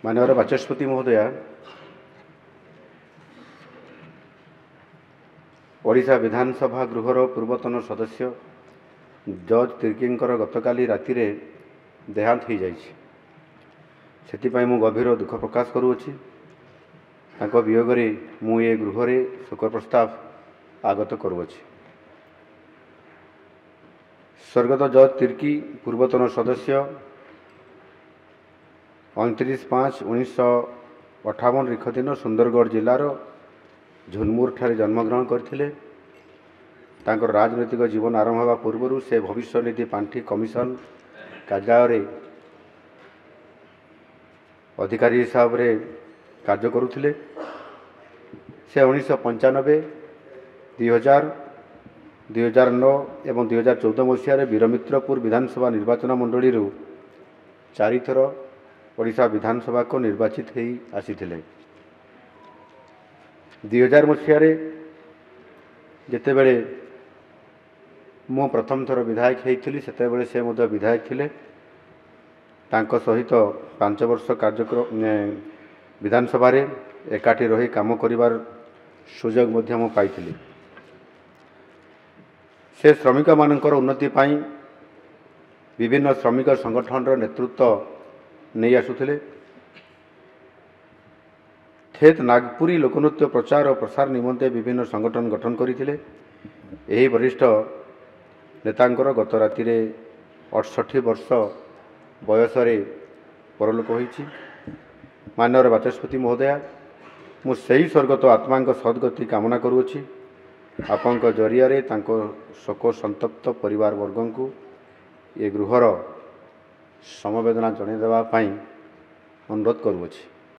माननीय बाचस्पति महोदय, ओडिशा विधानसभा गृहर पूर्वतन सदस्य जज तिर्कींकर गतकाली राति देहांत हो जाइछि। सेतिपाई मु गभीर दुख प्रकाश करुछि। तांको वियोगरे मु ए गृहरे शोक प्रस्ताव आगत करुछि। स्वर्गत जज तिर्की पूर्वतन सदस्य 29/5/1958 रिख दिन सुंदरगढ़ जिलार झुनमुर ठारे जन्मग्रहण करथिले। तांकर राजनैतिक जीवन आरंभ होगा पूर्व से भविष्य निधि पांठि कमिशन कार्यालय अधिकारी हिसाब रे कार्य करुथिले। से 1995, 2000, 2009 एवं 2014 मसीह वीरमित्रपुर विधानसभा निर्वाचन मंडली 4 थर ओडिशा विधानसभा को निर्वाचित हो आसीथिले। 2000 मसीह जेतेबेले मु प्रथम थर विधायक होइथिली सेतेबेले से मध्य विधायक थिले। तांको सहित 5 वर्ष कार्यक्रम विधानसभा रे एकाठी रही काम करिवार सुजोग मध्य मु पाइथिली। से श्रमिक मानकर उन्नति पाई विभिन्न श्रमिक संगठन नेतृत्व नहीं आसुथिले। थेत नागपुरी लोकनृत्य प्रचार और प्रसार निमंते विभिन्न संगठन गठन करथिले। एही वरिष्ठ नेतांकर गत राति 68 वर्ष बयस परलोक होइछि। माननीय बाचस्पति महोदय, मु सही स्वर्गत आत्मा सद्गति कामना करुछि। आपंक जरिया तांको शोक संतप्त परिवार वर्ग को ये गृहर समवेदना जन देवाई अनुरोध करुछि।